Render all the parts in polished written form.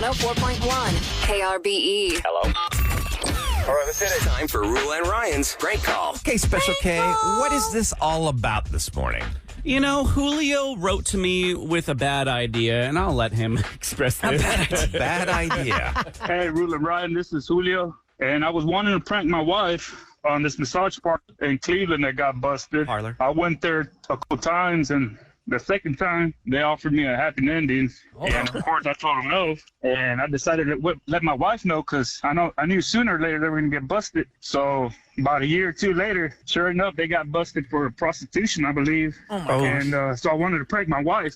104.1 KRBE. Hello. All right, let's hit it. Time for Roula and Ryan's Prank Call. Okay, Special K, what is this all about this morning? You know, Julio wrote to me with a bad idea, and I'll let him express this. Bad idea. Hey, Roula and Ryan, this is Julio, and I was wanting to prank my wife on this massage parlor in Cleveland that got busted. Parlor. I went there a couple times, and the second time, they offered me a happy ending, and of course, I told them no. And I decided to let my wife know because I knew sooner or later they were going to get busted. So about a year or two later, sure enough, they got busted for prostitution, I believe. Oh my gosh. And so I wanted to prank my wife,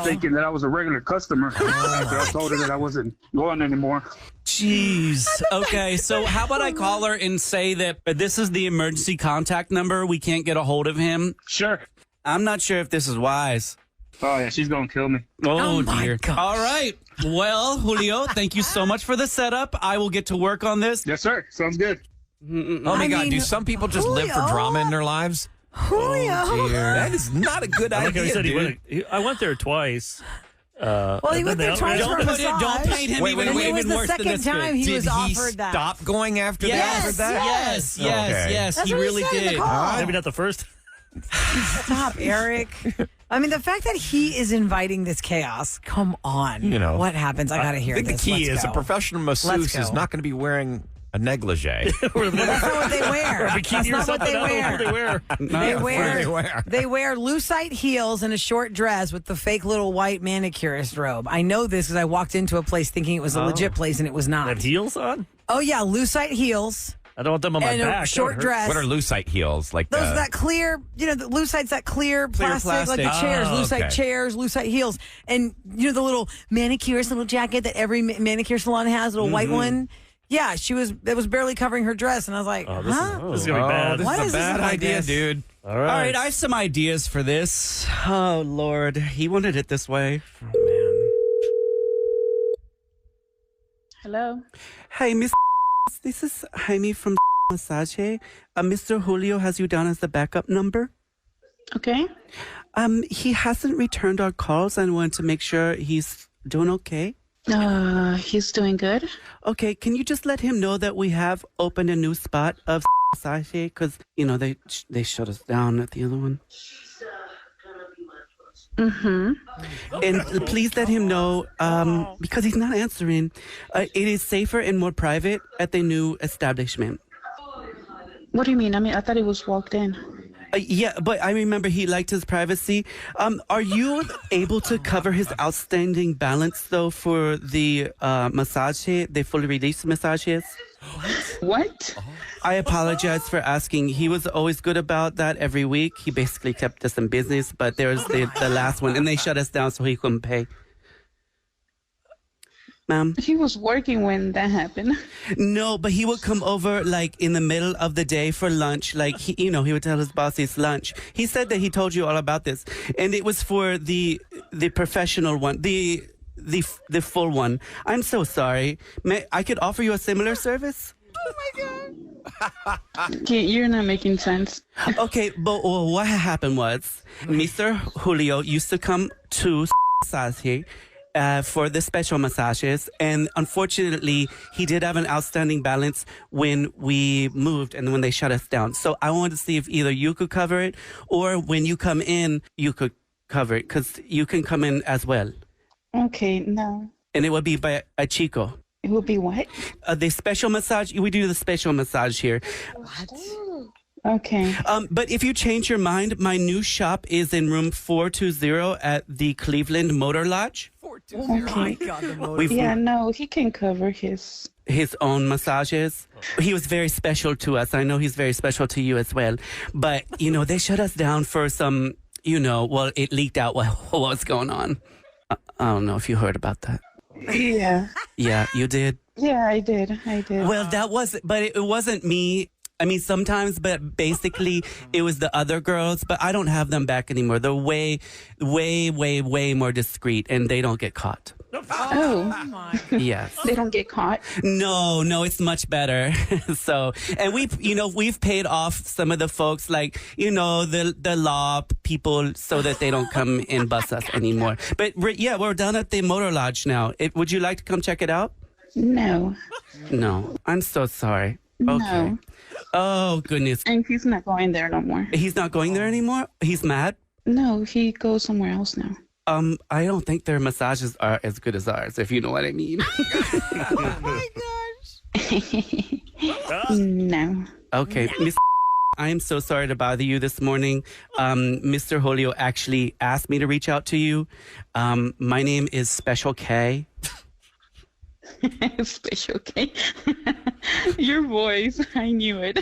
thinking that I was a regular customer. After I told her that I wasn't going anymore. Jeez. Okay, so how about I call her and say that this is the emergency contact number? We can't get a hold of him. Sure. I'm not sure if this is wise. Oh, yeah, she's going to kill me. Oh, my dear. gosh. All right. Well, Julio, thank you so much for the setup. I will get to work on this. Yes, sir. Sounds good. Oh my God, do some people just live for drama in their lives? Julio. Oh, dear. That is not a good Like I idea, said, dude. I went there twice. Well, he went there twice for a Don't paint him Wait, even, wait, And it was even the worse than second this. time he Did was he offered that. stop going after they Yes, offered that? yes, yes, Okay. yes. That's He what he really said in the did. call. Maybe not the first. Stop, Eric. I mean, the fact that he is inviting this chaos, come on. You know, what happens? I got to hear I think this. the key Let's is go. a professional Let's masseuse is go. not going to be wearing a negligee. That's not what they wear. That's Bikini or not what something. they I don't know wear. what they wear. They wear lucite heels and a short dress with the fake little white manicurist robe. I know this because I walked into a place thinking it was a legit place and it was They not. have heels on? Oh yeah, lucite heels I don't want them on my and back. a short That would hurt. dress. What are lucite heels? Like Those are that clear, the lucite's that clear plastic, like the plastic. chairs, Oh, lucite okay. chairs, lucite heels. And, the little manicurist little jacket that every manicure salon has, a little white one. Yeah, that was barely covering her dress. And I was like, Oh, this huh? is going to be bad. This What is is a this bad like idea, this? dude. All All right, I have some ideas for this. Oh, Lord. He wanted it this way. Hello. Hey, Miss. This is Jaime from Massage. Mr. Julio has you down as the backup number. Okay. He hasn't returned our calls and wanted to make sure he's doing okay. He's doing good. Okay, can you just let him know that we have opened a new spot of Massage? Because, they shut us down at the other one. Mm-hmm. And please let him know, because he's not answering, it is safer and more private at the new establishment. What do you mean? I thought he was walked in. Yeah, but I remember he liked his privacy. Are you able to cover his outstanding balance, though, for the massage, the fully released massages? What? I apologize for asking. He was always good about that every week. He basically kept us in business, but there was the last one, and they shut us down so he couldn't pay. Ma'am? He was working when that happened. No, but he would come over like in the middle of the day for lunch. Like he would tell his boss it's lunch. He said that he told you all about this, and it was for the professional one, the full one. I'm so sorry. I could offer you a similar service. Oh my God. Okay, you're not making sense. Okay, but what happened was Mr. Julio used to come to Massage for the special massages, and unfortunately, he did have an outstanding balance when we moved and when they shut us down. So I wanted to see if either you could cover it, or when you come in, you could cover it, because you can come in as well. Okay, no. And it would be by a Chico. It will be what? The special massage, we do the special massage here. Okay. But if you change your mind, my new shop is in room 420 at the Cleveland Motor Lodge. Oh my God. The motor. Yeah, no, he can cover his. His own massages. He was very special to us. I know he's very special to you as well. But, they shut us down for some, it leaked out what was going on. I don't know if you heard about that. Yeah. Yeah, you did? Yeah, I did. Well, but it wasn't me. I mean, sometimes, but basically it was the other girls, but I don't have them back anymore. They're way, way, way, way more discreet, and they don't get caught. Oh, my. Yes. they don't get caught. No, it's much better. So, and we've paid off some of the folks, like, the law people, so that they don't come and bust us anymore. But we're down at the Motor Lodge now. Would you like to come check it out? No. No, I'm so sorry. Okay. No. Oh, goodness. And he's not going there no more. He's not going there anymore? He's mad? No, he goes somewhere else now. I don't think their massages are as good as ours, if you know what I mean. Oh my gosh. No. Okay, Miss, I am so sorry to bother you this morning. Mr. Julio actually asked me to reach out to you. My name is Special K. Special K. Your voice, I knew it.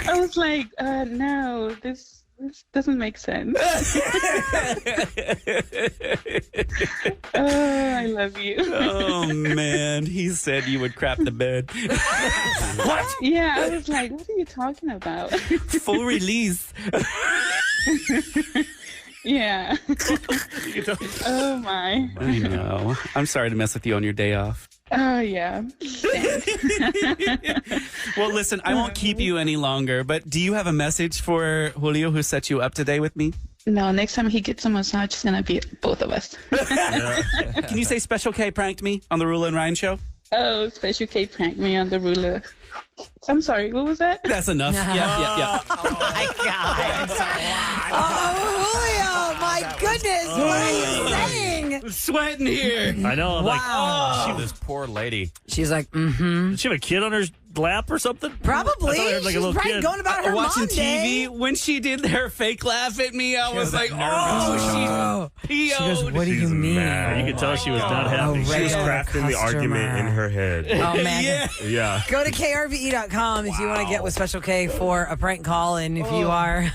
I was like, no, this doesn't make sense. Oh, I love you. Oh, man. He said you would crap the bed. What? Yeah, I was like, what are you talking about? Full release. Yeah. Oh, my. I know. I'm sorry to mess with you on your day off. Oh, yeah. Well, listen, I won't keep you any longer, but do you have a message for Julio, who set you up today with me? No, next time he gets a massage, it's going to be both of us. Can you say Special K pranked me on the Roula and Ryan show? Oh, Special K pranked me on the ruler. I'm sorry, what was that? That's enough. Yeah. Oh my God. Oh, Julio, my goodness. What are you saying? Sweating here. I know. I'm Wow. like, This poor lady. She's like, did she have a kid on her lap or something? probably. I thought I heard, like, a She's little probably kid. going about her Watching mom day. TV, when she did her fake laugh at me, I was like, Oh, she she goes, PO'd. what do you mean? mad. You could tell she was not happy. Oh, She was regular crafting the argument customer. in her head. Oh, man. Yeah. Yeah. Go to krve.com if you want to get with Special K for a prank call. And if you are,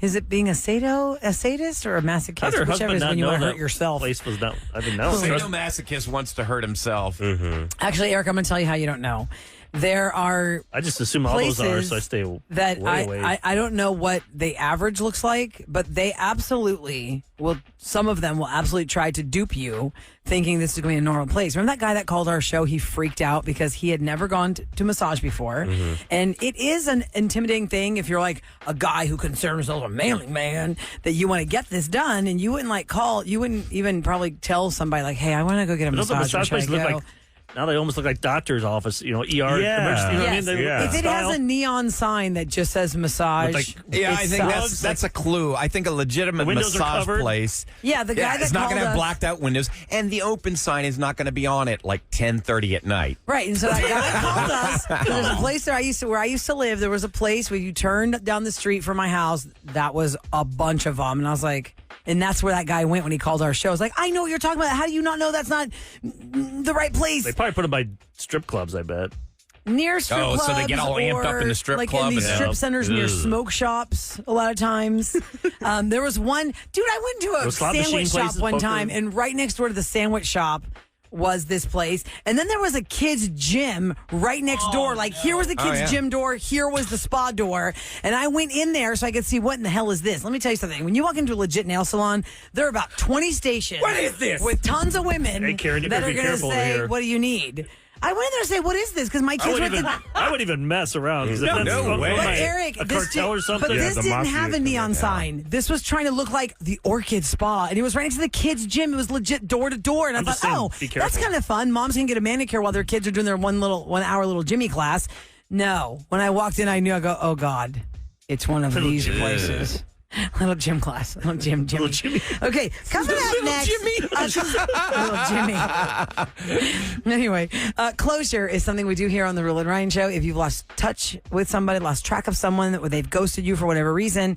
is it being a sadist or a How masochist? did her Whichever husband is not when you know want to that hurt yourself. place was not. I didn't know. Sadomasochist wants to hurt himself. Actually, Eric, I'm going to tell you how you don't know. There are I just assume all those are, places so I stay that way away. I don't know what the average looks like, but they absolutely will. Some of them will absolutely try to dupe you, thinking this is going to be a normal place. Remember that guy that called our show? He freaked out because he had never gone to massage before, and it is an intimidating thing if you're like a guy who considers himself a manly man that you want to get this done, and you wouldn't you wouldn't even probably tell somebody like, "Hey, I want to go get a But don't the massage." massage Should I places look go? like, now they almost look like doctor's office, ER, Yeah. emergency, you know what I mean? Yes. They look Yeah. If it style. has a neon sign that just says massage, With, like, Yeah, I it think sucks. that's a clue. I think a legitimate The windows are massage covered. place. Yeah, the guy that it's not called going to have us- blacked out windows, and the open sign is not going to be on at like 10:30 at night. Right, and so that guy called us. There's a place where I used to live. There was a place where you turned down the street from my house. That was a bunch of them, and I was like, and that's where that guy went when he called our show. I was like, I know what you're talking about. How do you not know that's not the right place? They probably put them by strip clubs, I bet. Near strip Oh, clubs, so they get all amped up in the strip like club in these and- strip centers near smoke shops. A lot of times, there was one dude. I went to a Those slot machine sandwich shop places, one poker. time, and right next door to the sandwich shop was this place, and then there was a kids gym right next door. Like here was the kids yeah. gym door, here was the spa door, and I went in there so I could see what in the hell is this. Let me tell you something. When you walk into a legit nail salon, there are about 20 stations. What is this? With tons of women Hey, Karen, you that better are be going to careful over say, here. "What do you need?" I went in there to say, "What is this?" Because my I kids went wouldn't to. I wouldn't even mess around. 'Cause if No, that's no some- way. like But Eric, a this cartel or did- something. But this the didn't mafia have a is neon coming sign. This was trying to look like the Orchid Spa, and it was right next to the kids' gym. It was legit door to door, and I'm I just thought, saying, oh, be that's careful. kind of fun. Moms can get a manicure while their kids are doing their 1 hour little Jimmy class. No, when I walked in, I knew. I go, oh God, it's one of these places. Little gym class. Little Jimmy. Little Jimmy. Okay, coming up next. Little Jimmy. Anyway, closure is something we do here on the Roula and Ryan show. If you've lost touch with somebody, lost track of someone, or they've ghosted you for whatever reason,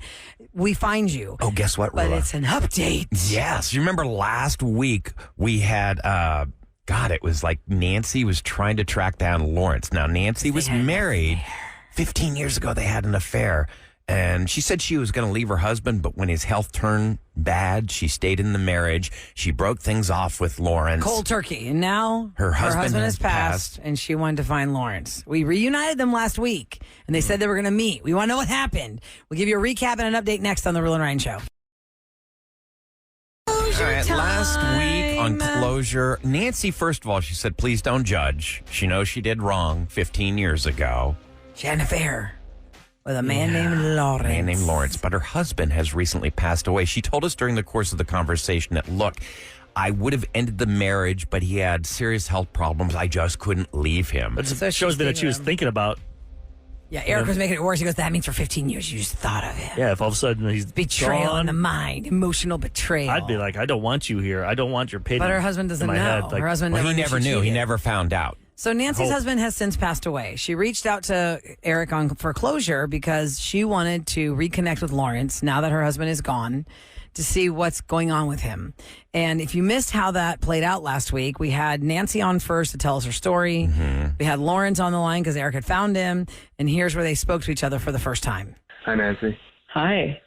we find you. Oh, guess what, But Roula? it's an update. Yes. You remember last week we had, God, it was like Nancy was trying to track down Lawrence. Now, Nancy was had an married 15 years ago. They had an affair. And she said she was going to leave her husband, but when his health turned bad, she stayed in the marriage. She broke things off with Lawrence. Cold turkey. And now Her husband has has passed, and she wanted to find Lawrence. We reunited them last week, and they said they were going to meet. We want to know what happened. We'll give you a recap and an update next on the Roula and Ryan show. Closure All right, time. last week on Closure, Nancy, first of all, she said, please don't judge. She knows she did wrong 15 years ago. She had an affair with a man named Lawrence. A man named Lawrence, but her husband has recently passed away. She told us during the course of the conversation that, look, I would have ended the marriage, but he had serious health problems. I just couldn't leave him. That So shows she's me that she was thinking thinking about, Yeah, Eric was making it worse. He goes, that means for 15 years you just thought of him. if all of a sudden he's Betrayal gone, in the mind, emotional betrayal. I'd be like, I don't want you here. I don't want your pity. But her husband doesn't in my know. head. Like, Her husband Well, never he never she knew. He cheated. never found out. So Nancy's Hope. husband has since passed away. She reached out to Eric for closure because she wanted to reconnect with Lawrence now that her husband is gone to see what's going on with him. And if you missed how that played out last week, we had Nancy on first to tell us her story. We had Lawrence on the line because Eric had found him. And here's where they spoke to each other for the first time. Hi, Nancy. Hi.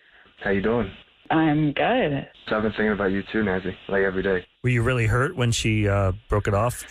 How you doing? I'm good. So I've been thinking about you too, Nancy, like every day. were you really hurt when she broke it off?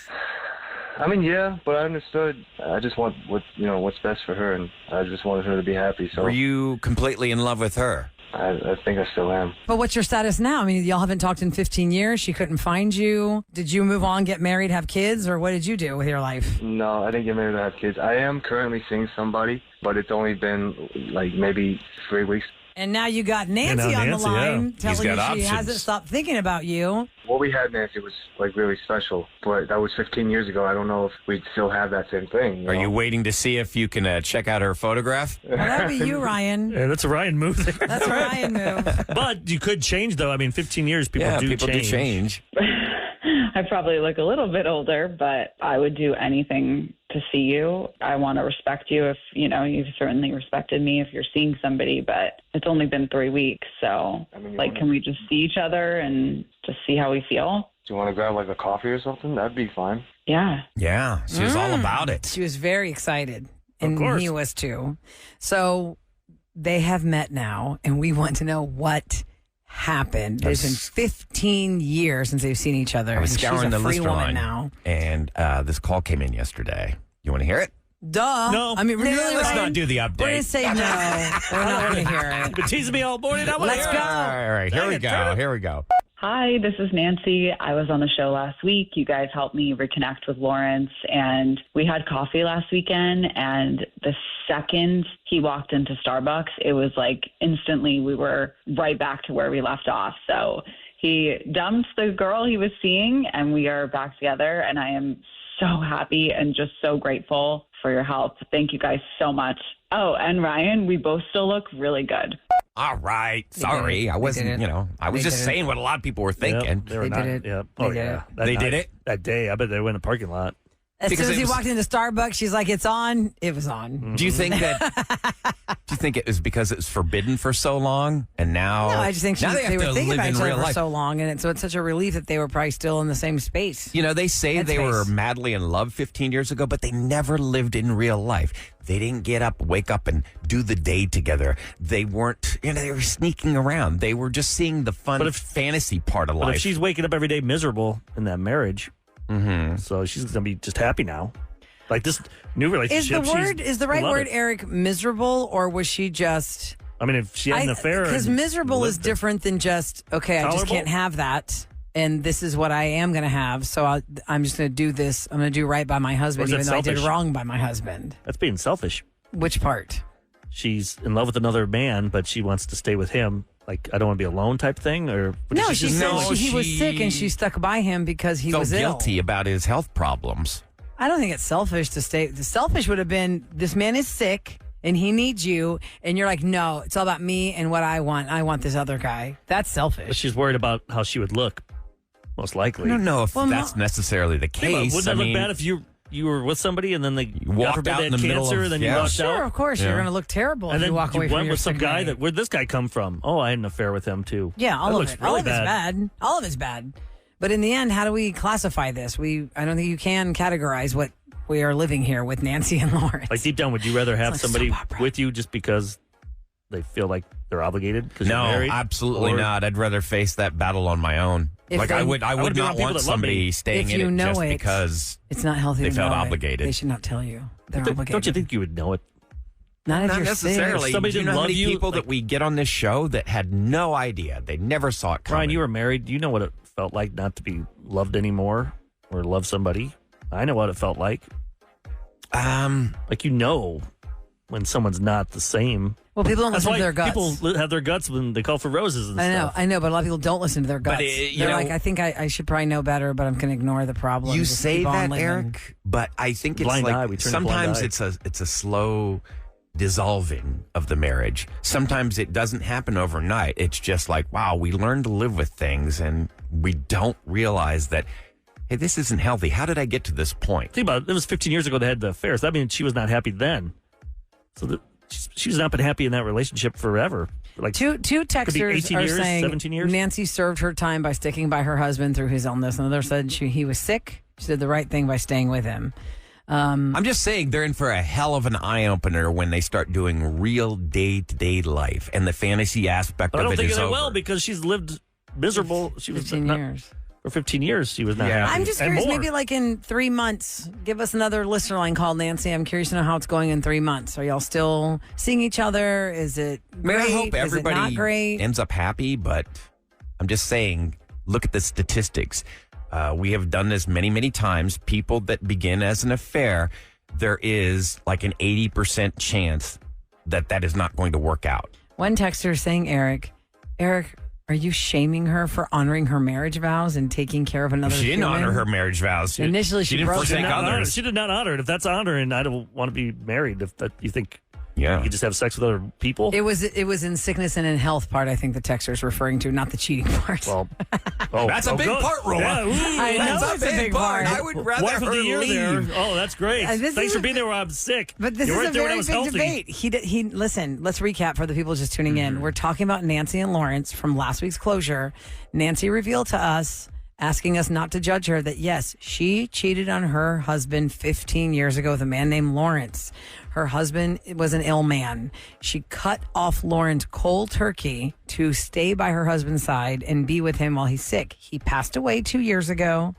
I mean, yeah, but I understood. I just want what's best for her, and I just wanted her to be happy. So Were you completely in love with her? I think I still am. But what's your status now? I mean, y'all haven't talked in 15 years. She couldn't find you. Did you move on, get married, have kids, or what did you do with your life? No, I didn't get married or have kids. I am currently seeing somebody, but it's only been like maybe 3 weeks. And now you got Nancy now on Nancy, the line He's telling you got she options. hasn't stopped thinking about you. What we had, Nancy, was like really special, but that was 15 years ago. I don't know if we'd still have that same thing. Are know? you waiting to see if you can check out her photograph? Well, that would be you, Ryan. Yeah, that's a Ryan move. That's a Ryan move. But you could change, though. I mean, 15 years, people do change. I probably look a little bit older, but I would do anything to see you. I want to respect you if, you've certainly respected me if you're seeing somebody, but it's only been 3 weeks. So, can we just see each other and just see how we feel? Do you want to grab like a coffee or something? That'd be fine. Yeah. Yeah, she was all about it. She was very excited. And course. he was too. So they have met now, and we want to know what happened. It's been 15 years since they've seen each other. I was and scouring she's the a free listener woman line now. and this call came in yesterday. You want to hear it? Duh. No. I mean, really, Let's Ryan? not do the We're going to update. say no. We're not going to hear it. You've been teasing me all morning. Let's go. All right, here Dang we it, go. turn it. Here we go. Hi, this is Nancy. I was on the show last week. You guys helped me reconnect with Lawrence, and we had coffee last weekend, and the second he walked into Starbucks, it was like instantly we were right back to where we left off. So he dumped the girl he was seeing, and we are back together, and I am so happy and just so grateful for your help. Thank you guys so much. Oh, and Ryan, we both still look really good. All right. did Sorry. it. I They wasn't, did it. I was They just did it. saying what a lot of people were thinking. They were They not. did it. Yep. They Oh, did yeah. it. That They night- did it? That day. I bet they were in the parking lot. As Because soon as it he was- walked into Starbucks, she's like, it's on. It was on. Do you think that? Do you think it was because it was forbidden for so long, and now? No, I just think now they they have were to thinking live about in each other real for life. so long, and so it's such a relief that they were probably still in the same space. They say they were Headspace. madly in love 15 years ago, but they never lived in real life. They didn't wake up and do the day together. They weren't, they were sneaking around. They were just seeing the fun fantasy part of But life. if she's waking up every day miserable in that marriage, so she's going to be just happy now. Like this new relationship. Is the right love word, it. Eric, miserable, or was she just... I mean, if she had an affair. Because and miserable is lived it. different than just, okay, I just Tolerable? can't have that, and this is what I am going to have, so I'm just going to do this. I'm going to do right by my husband, Or is even that though I did selfish? wrong by my husband. That's being selfish. Which part? She's in love with another man, but she wants to stay with him. Like, I don't want to be alone type thing? Or No, does she just said know- he was sick, and she stuck by him because he felt was guilty ill. about his health problems. I don't think it's selfish to stay. The selfish would have been, this man is sick and he needs you, and you're like, no, it's all about me and what I want. I want this other guy. That's But selfish. she's worried about how she would look, most likely. I don't know if Well, that's necessarily the Yeah, but case. wouldn't it look bad if you were with somebody and then they walked God forbid out they in had the middle cancer, of- and then you yeah. walked Sure, out? of course, you're Yeah. going to look terrible And if then you walk away you from went your with some sick guy mate. that, where'd this guy come from? Oh, I had an affair with him too. Yeah, all that of looks it. really All of it's bad. All of it's bad. But in the end, how do we classify this? I don't think you can categorize what we are living here with Nancy and Lawrence. Like deep down, would you rather have like somebody soap opera. with you just because they feel like they're obligated because you're No, married? absolutely Or- not. I'd rather face that battle on my own. If Like they- I would I would be not around people want that love somebody me. staying If in you it know just it, because it's not healthy. they to felt know it. obligated. They should not tell you. They're Don't obligated. you think you would know it? Not if Not you're necessarily. sick. Somebody Do you didn't know how love many you, people like- that we get on this show that had no idea? They never saw it coming. Ryan, you were married. Do you know what it felt like not to be loved anymore or love somebody? I know what it felt like. Like, when someone's not the same. Well, people don't That's listen why to their guts. people have their guts when they call for roses and stuff. I know, but a lot of people don't listen to their guts. you They're know- like, I think I should probably know better, but I'm going to ignore the problem. You Just say keep on that, living. Eric, but I think it's Blind eye, like we turn a blind sometimes eye. it's a slow dissolving of the marriage. Sometimes it doesn't happen overnight. It's just like, wow, we learn to live with things and we don't realize that, hey, this isn't healthy. How did I get to this point? Think about it. It was 15 years ago they had the affair. So that means she was not happy then. So she's not been happy in that relationship forever. Like Two texters 18 are years, saying 17 years? Nancy served her time by sticking by her husband through his illness. Another said he was sick. She did the right thing by staying with him. I'm just saying they're in for a hell of an eye-opener when they start doing real day-to-day life and the fantasy aspect But I of don't it think is they over. will because she's lived miserable. She was 15 not, years. For 15 years, she was not happy. I'm just And curious, more. maybe like in 3 months, give us another listener line call, Nancy. I'm curious to know how it's going in 3 months. Are y'all still seeing each other? Is it great? I hope Is it everybody not great? ends up happy, but I'm just saying, look at the statistics. We have done this many, many times. People that begin as an affair, there is like an 80% chance that is not going to work out. One texter is saying, Eric, are you shaming her for honoring her marriage vows and taking care of another She didn't human? honor her marriage vows. Initially, she didn't broke forsake them. others. She did not honor it. If that's honoring, I don't want to be married. If that you think Yeah. you could just have sex with other people. It was in sickness and in health part, I think the texter is referring to, not the cheating part. Well, That's a big good. part, Roula. Yeah, ooh. I know That's it's a big part. I would rather Wife of her the year leave. there. Oh, that's great. This Thanks is for a- being there while I'm sick. But this you is weren't a there when I very was big healthy. debate. He listen. Let's recap for the people just tuning in. We're talking about Nancy and Lawrence from last week's closure. Nancy revealed to us, asking us not to judge her, that yes, she cheated on her husband 15 years ago with a man named Lawrence. Her husband was an ill man. She cut off Lawrence cold turkey to stay by her husband's side and be with him while he's sick. He passed away 2 years ago.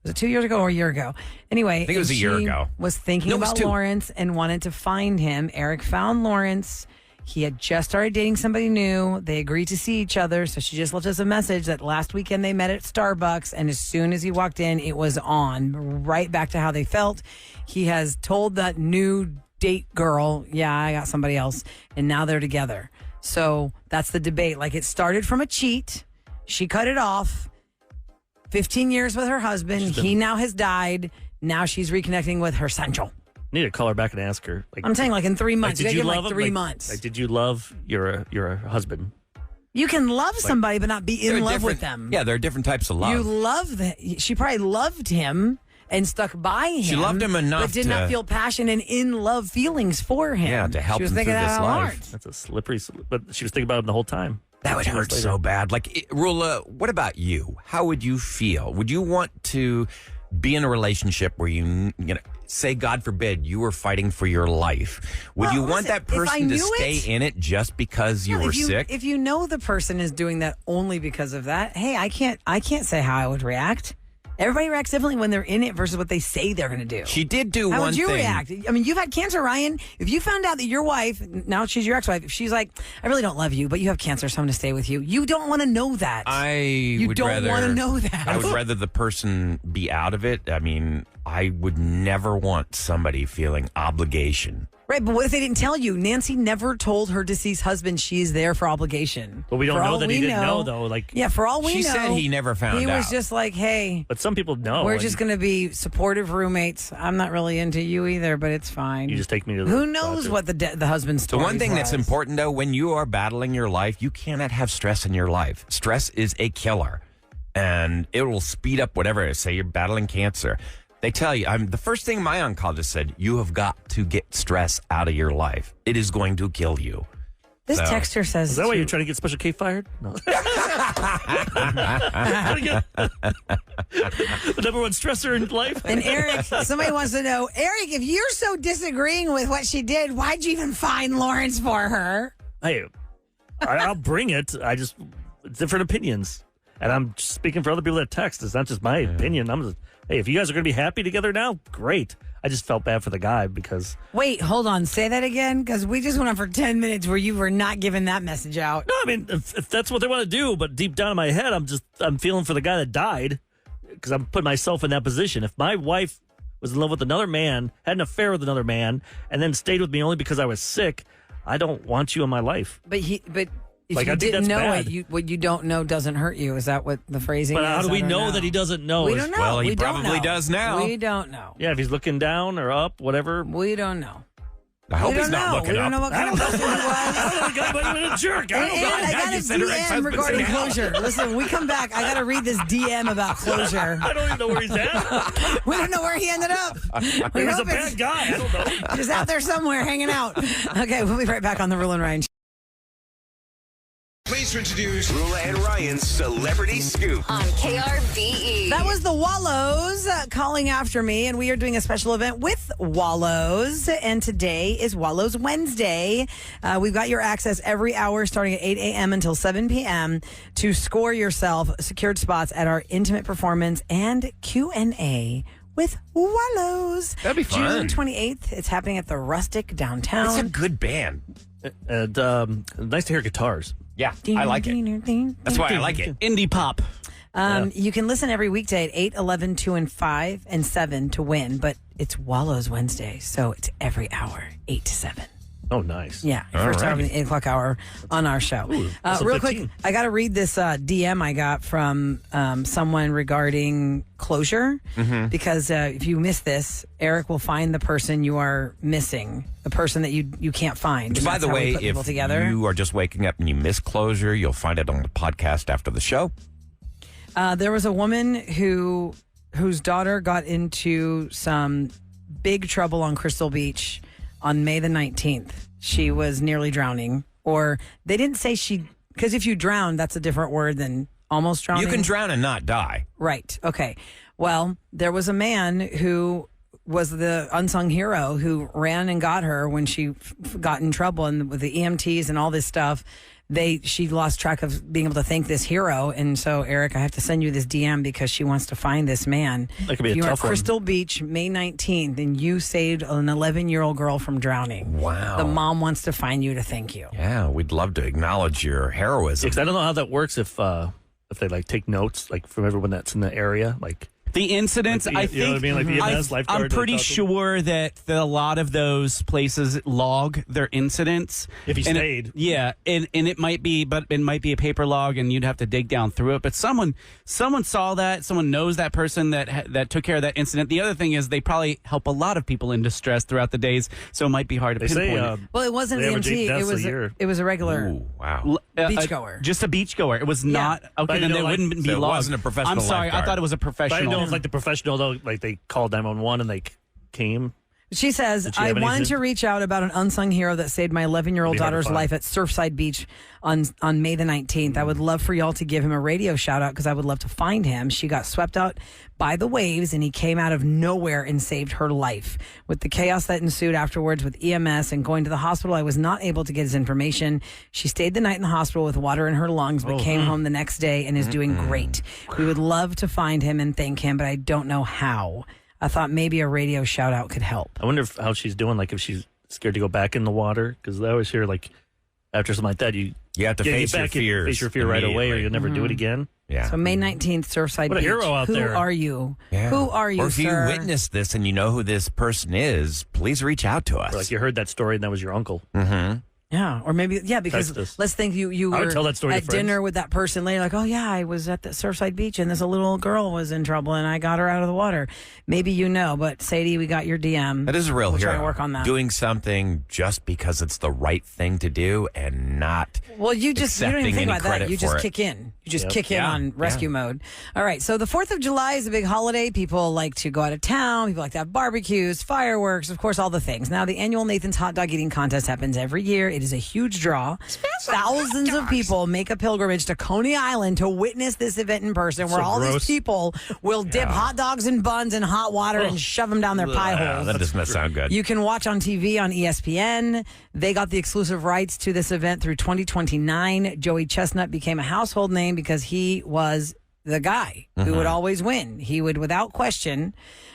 Was it 2 years ago or a year ago? Anyway, I think it was a year she ago. Was thinking No, it was about 2. Lawrence and wanted to find him. Eric found Lawrence. He had just started dating somebody new. They agreed to see each other. So she just left us a message that last weekend they met at Starbucks. And as soon as he walked in, it was on. Right back to how they felt. He has told that new date girl, yeah, I got somebody else. And now they're together. So that's the debate. Like, it started from a cheat. She cut it off. 15 years with her husband. He now has died. Now she's reconnecting with her central. Need to call her back and ask her. Like, I'm saying like in 3 months. did you you gotta give love like him? 3 months. Like, did you love your husband? You can love somebody but not be in They're love with different- them. Yeah, there are different types of love. You love that. She probably loved him and stuck by him. She loved him enough but did not to- feel passion and in love feelings for him. Yeah, to help she was him thinking through that this out life. hard. That's a slippery. But she was thinking about him the whole time. That would hurt so bad. Like, Roula, what about you? How would you feel? Would you want to be in a relationship where you know, say, God forbid, you were fighting for your life? Would Well, you want listen, that if I person to knew stay it- in it just because you No, were if sick? If you know the person is doing that only because of that, hey, I can't say how I would react. Everybody reacts differently when they're in it versus what they say they're going to do. She did do How one would you thing. react? I mean, you've had cancer, Ryan. If you found out that your wife, now she's your ex-wife, if she's like, I really don't love you, but you have cancer, so I'm going to stay with you. You don't want to know that. You don't want to know that. I would rather the person be out of it. I mean, I would never want somebody feeling obligation. Right, but what if they didn't tell you? Nancy never told her deceased husband she's there for obligation. But we don't For know all that he we didn't know, though. Like, yeah, for all we She know. said he never found He was out. just like, hey, but some people know. we're and just going to be supportive roommates. I'm not really into you either, but it's fine. You just take me to the Who knows doctor. what the husband's The story one thing that's was. important, though, when you are battling your life, you cannot have stress in your life. Stress is a killer, and it will speed up whatever it is. Say you're battling cancer. They tell you, the first thing my oncologist said, you have got to get stress out of your life. It is going to kill you. This So- texter says, Is that why you're trying to get Special K fired? No. Trying to get the number one stressor in life. and Eric, somebody wants to know, Eric, if you're so disagreeing with what she did, why'd you even find Lawrence for her? Hey, I'll bring it. Different opinions. And I'm speaking for other people that text. It's not just my opinion. I'm just, hey, if you guys are going to be happy together now, great. I just felt bad for the guy because. Wait, hold on. Say that again, because we just went on for 10 minutes where you were not giving that message out. No, I mean, if that's what they want to do, but deep down in my head, I'm feeling for the guy that died because I'm putting myself in that position. If my wife was in love with another man, had an affair with another man, and then stayed with me only because I was sick, I don't want you in my life. But if Like, you I think didn't that's know bad. it, what you don't know doesn't hurt you. Is that what the phrasing But is? how do I we don't know that he doesn't know? We don't know. Well, he We don't probably know. does now. We don't know. Yeah, if he's looking down or up, whatever. We don't know. I hope We he's don't not know. looking We up. don't know what kind of person he was. I don't know, but he was a jerk. I don't And know. I got a you said her DM ex-husband regarding said no. closure. Listen, we come back. I got to read this DM about closure. I don't even know where he's at. We don't know where he ended up. We He was a hope it's bad guy. I don't know. just out there somewhere hanging out. Okay, we'll be right back on the Roula and Ryan Show. Please introduce Roula and Ryan's Celebrity Scoop. On KRBE. That was the Wallows calling after me, and we are doing a special event with Wallows, and today is Wallows Wednesday. We've got your access every hour starting at 8 a.m. until 7 p.m. to score yourself secured spots at our intimate performance and Q&A with Wallows. That'd be fun. June 28th. It's happening at the Rustic downtown. It's a good band. And nice to hear guitars. Yeah, I like it. That's why I like it. Indie pop. You can listen every weekday at 8, 11, 2, and 5, and 7 to win, but it's Wallows Wednesday, so it's every hour, 8 to 7. Oh, nice. Yeah, All first hour of right. the 8 o'clock hour on our show. that's a Real 15. quick, I got to read this DM I got from someone regarding closure, because if you miss this, Eric will find the person you are missing, the person that you can't find. And By that's the how we way, put people if together. you are just waking up and you miss closure, you'll find it on the podcast after the show. There was a woman whose daughter got into some big trouble on Crystal Beach on May the 19th. She was nearly drowning, or they didn't say because if you drown, that's a different word than almost drowning. You can drown and not die. Right. Okay. Well, there was a man who was the unsung hero who ran and got her when she got in trouble, and with the EMTs and all this stuff. She lost track of being able to thank this hero, and so Eric, I have to send you this DM because she wants to find this man. That could be If a you were tough at Crystal Beach, May 19th, and you saved an 11-year-old girl from drowning. Wow. The mom wants to find you to thank you. Yeah, we'd love to acknowledge your heroism. Because I don't know how that works if they like take notes like from everyone that's in the area, like. The incidents, Like the- I you think, know what I mean? Like the EMS lifeguard I'm pretty that talked to- sure that a lot of those places log their incidents. If he And stayed. yeah, and it might be, but it might be a paper log, and you'd have to dig down through it. But someone saw that, someone knows that person that took care of that incident. The other thing is they probably help a lot of people in distress throughout the days, so it might be hard to They pinpoint. say Well, it wasn't They an average 8 EMT. deaths a year. It was a regular. Ooh, wow. Beachgoer. Just a beachgoer. It was not okay. But Then you know, it like- wouldn't be So it logged. wasn't a professional I'm sorry. I lifeguard. thought it was a But I professional. know if like the professional though, like they called 911 and they came. She says, Did she I have wanted anything? to reach out about an unsung hero that saved my 11-year-old Be hard to daughter's find. life at Surfside Beach on May the 19th. I would love for y'all to give him a radio shout out because I would love to find him. She got swept out by the waves and he came out of nowhere and saved her life. With the chaos that ensued afterwards with EMS and going to the hospital, I was not able to get his information. She stayed the night in the hospital with water in her lungs, but came home the next day and is doing great. We would love to find him and thank him, but I don't know how. I thought maybe a radio shout out could help. I wonder how she's doing. Like if she's scared to go back in the water, because I always hear like after something like that, you You have to get face your back and fears. face your fear right away, or immediately. you'll never do it again. Yeah. So May 19th, Surfside What a Beach. hero out Who there. are you? Yeah. Who are you, Or if sir? you witnessed this and you know who this person is, please reach out to us. Or like you heard that story and that was your uncle. Mm-hmm. Yeah, or maybe because Text us. let's think you I would were tell that story to at friends. dinner with that person later, like, oh yeah, I was at the Surfside Beach and this little girl was in trouble and I got her out of the water. Maybe you know, but Sadie, we got your DM. That is a real We'll hero. try to work on that. Doing something just because it's the right thing to do and not Well, you don't even accepting think any about that. credit You just for it. kick in. You just Yep. kick in Yeah. on rescue mode. All right. So the 4th of July is a big holiday. People like to go out of town. People like to have barbecues, fireworks, of course, all the things. Now, the annual Nathan's Hot Dog Eating Contest happens every year. It is a huge draw. Thousands of people make a pilgrimage to Coney Island to witness this event in person, where So all gross. these people will dip hot dogs and buns in hot water and shove them down their pie Yeah, holes. that does not sound good. You can watch on TV on ESPN. They got the exclusive rights to this event through 2029. Joey Chestnut became a household name because he was the guy who would always win. He would, without question,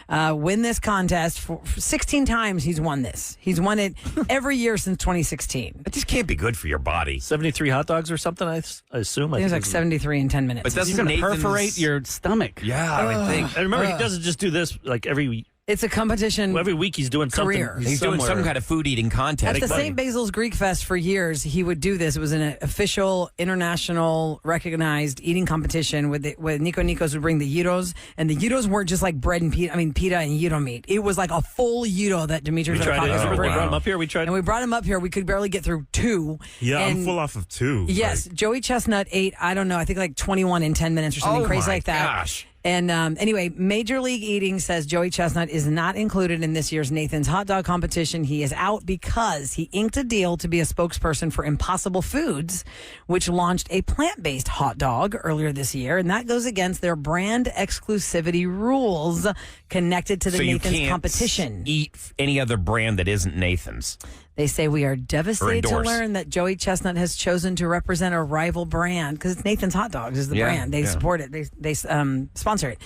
win this contest. For 16 times he's won this. He's won it every year since 2016. It just can't be good for your body. 73 hot dogs or something, I assume. I think it was like 73 in 10 minutes. But doesn't You're going to Nathan's- perforate your stomach. Yeah, I would think. And remember, he doesn't just do this like every It's a competition. every week. He's doing Career. something. He's doing some kind of food eating contest. At the but- St. Basil's Greek Fest for years, he would do this. It was an official, international, recognized eating competition with Nico Nikos would bring the gyros, and the gyros weren't just like bread and pita and gyro meat. It was like a full gyro that Dimitri We tried it. Zarakakis would bring. Brought him up here. We tried. And we brought him up here. We could barely get through 2. Yeah, And I'm full off of 2. yes, Joey Chestnut ate, I don't know, I think like 21 in 10 minutes or something Oh crazy my like that. gosh. And anyway, Major League Eating says Joey Chestnut is not included in this year's Nathan's Hot Dog competition. He is out because he inked a deal to be a spokesperson for Impossible Foods, which launched a plant-based hot dog earlier this year. And that goes against their brand exclusivity rules connected to the So you Nathan's can't competition. eat any other brand that isn't Nathan's. They say we are devastated to endorse. learn that Joey Chestnut has chosen to represent a rival brand because it's Nathan's Hot Dogs is the Yeah, brand. They yeah. support it. They sponsor it.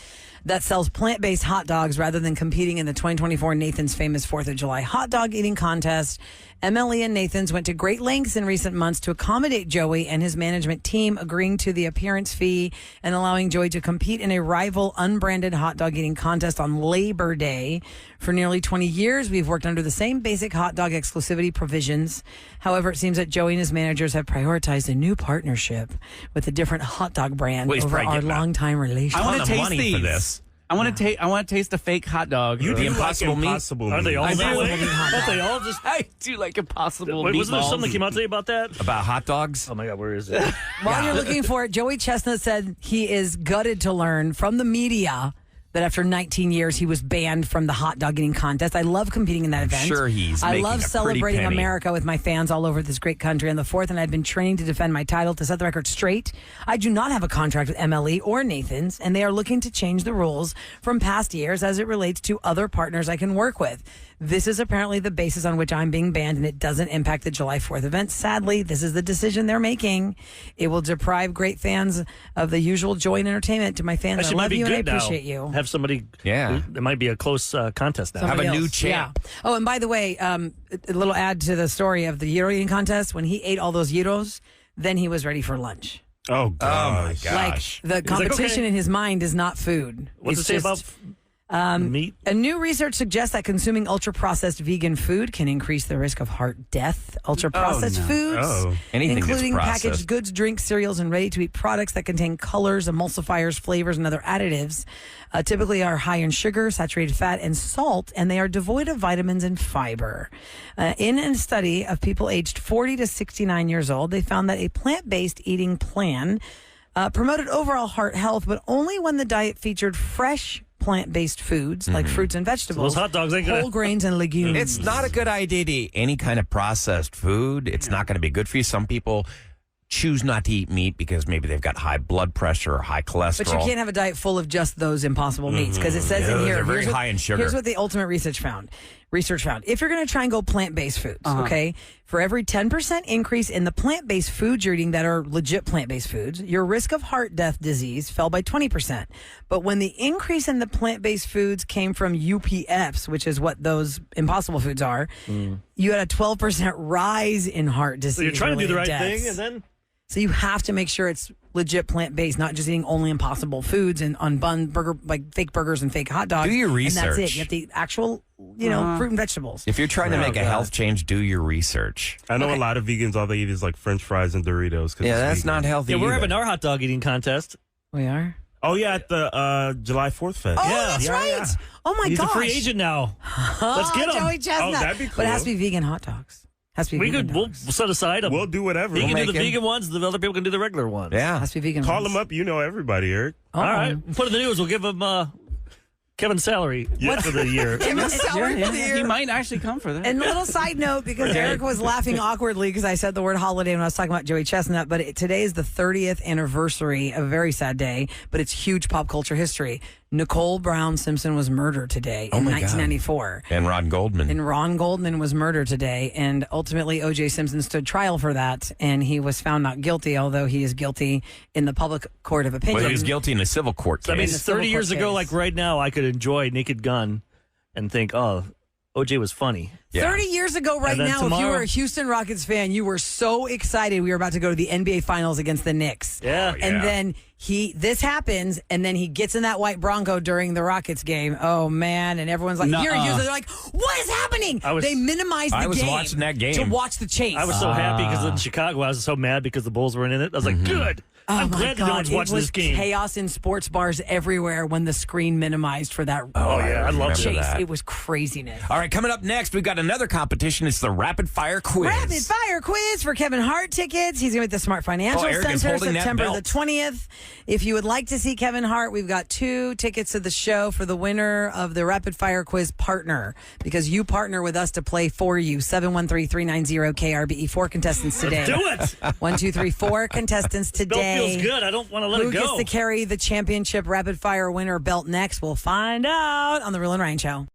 That sells plant-based hot dogs rather than competing in the 2024 Nathan's Famous 4th of July hot dog eating contest. MLE and Nathan's went to great lengths in recent months to accommodate Joey and his management team, agreeing to the appearance fee and allowing Joey to compete in a rival unbranded hot dog eating contest on Labor Day. For nearly 20 years, we've worked under the same basic hot dog exclusivity provisions. However, it seems that Joey and his managers have prioritized a new partnership with a different hot dog brand Well, he's over probably our getting a longtime relationship. I want Ton to of taste money these. for this. I want to taste a fake hot dog. You The do Impossible like Meat? Impossible Are they Meat. all I that do. way? Aren't they all just? I do like impossible Wait, wasn't there meatballs. something that came out today about that? About hot dogs? Oh my God, where is it? While you're looking for it, Joey Chestnut said he is gutted to learn from the media that after 19 years he was banned from the hot dog eating contest. I love competing in that event. sure he's I making love a pretty celebrating penny. America with my fans all over this great country. On the 4th, and I've been training to defend my title to set the record straight. I do not have a contract with MLE or Nathan's, and they are looking to change the rules from past years as it relates to other partners I can work with. This is apparently the basis on which I'm being banned, and it doesn't impact the July 4th event. Sadly, this is the decision they're making. It will deprive great fans of the usual joy and entertainment. To my fans, I Actually, it might love be you and I good now. appreciate you. Have somebody. Yeah. It might be a close contest now. Have a Somebody new else. champ. Yeah. Oh, and by the way, a little add to the story of the gyro eating contest. When he ate all those gyros, then he was ready for lunch. Oh, Oh, my gosh. gosh. Like the competition okay. in his mind is not food. What's it It's say just- about meat? A new research suggests that consuming ultra-processed vegan food can increase the risk of heart death. Ultra-processed foods, Oh. Anything that's including processed. packaged goods, drinks, cereals, and ready-to-eat products that contain colors, emulsifiers, flavors, and other additives, typically are high in sugar, saturated fat, and salt, and they are devoid of vitamins and fiber. In a study of people aged 40 to 69 years old, they found that a plant-based eating plan promoted overall heart health, but only when the diet featured fresh plant-based foods like fruits and vegetables, those hot dogs ain't gonna- whole grains and legumes. It's not a good idea to eat any kind of processed food. It's not going to be good for you. Some people choose not to eat meat because maybe they've got high blood pressure or high cholesterol. But you can't have a diet full of just those impossible meats because it says Yeah, in here they're very here's what- high in sugar. Here's what the ultimate research found. If you're going to try and go plant-based foods, okay, for every 10% increase in the plant-based foods you're eating that are legit plant-based foods, your risk of heart death disease fell by 20%. But when the increase in the plant-based foods came from UPFs, which is what those impossible foods are, you had a 12% rise in heart disease. So you're trying to do the right deaths. thing, and then So you have to make sure it's legit plant-based, not just eating only impossible foods and on burger, like fake burgers and fake hot dogs. Do your And that's it. research. You have to eat actual, fruit and vegetables. If you're trying to make a health change, do your research. I know a lot of vegans, all they eat is like French fries and Doritos. 'cause Yeah, it's that's vegan. not healthy. yeah, we're either. having our hot dog eating contest. We are? Oh, yeah, at the July 4th Fest. Oh, Yeah. that's Yeah, right. yeah. Oh, my He's gosh. a free agent now. Let's get him. Joey Chestnut. Oh, that'd be But it has to cool. be vegan hot dogs. Has to be We vegan could. We'll dogs. set aside them. We'll do whatever. He can do make the it. vegan ones. The other people can do the regular ones. Yeah. Has to be vegan Call ones. them up. You know everybody, Eric. Oh. All right. We'll put in the news. We'll give him Kevin's salary for the year. He might actually come for that. And a little side note, because Eric was laughing awkwardly because I said the word holiday when I was talking about Joey Chestnut, but today is the 30th anniversary, a very sad day, but it's huge pop culture history. Nicole Brown Simpson was murdered today in 1994. And Ron Goldman. And Ron Goldman was murdered today. And ultimately, O.J. Simpson stood trial for that. And he was found not guilty, although he is guilty in the public court of opinion. Well, he was guilty in a civil court case. I mean, 30 years ago, like right now, I could enjoy Naked Gun and think, oh, OJ was funny. Yeah. 30 years ago right now, if you were a Houston Rockets fan, you were so excited we were about to go to the NBA Finals against the Knicks. Yeah. And then this happens, and then he gets in that white Bronco during the Rockets game. Oh, man. And everyone's like, you're Houston. They're like, what is happening? They minimized the game. I was watching that game. To watch the chase. I was so happy because in Chicago, I was so mad because the Bulls weren't in it. I was like, good. I'm glad that no one's watching this game. It was chaos in sports bars everywhere when the screen minimized for that I love chase. that. It was craziness. All right, coming up next, we've got another competition. It's the Rapid Fire Quiz. Rapid Fire Quiz for Kevin Hart tickets. He's going to be at the Smart Financial Eric is Center holding that September the belt. 20th. If you would like to see Kevin Hart, we've got 2 tickets to the show for the winner of the Rapid Fire Quiz partner, because you partner with us to play for you. 713-390-KRBE. 4 contestants today. Let's do it. 1, 2, 3, 4 contestants today. Belt feels good. I don't want to let Who it go. gets to carry the championship Rapid Fire winner belt next? We'll find out on the Roula and Ryan Show.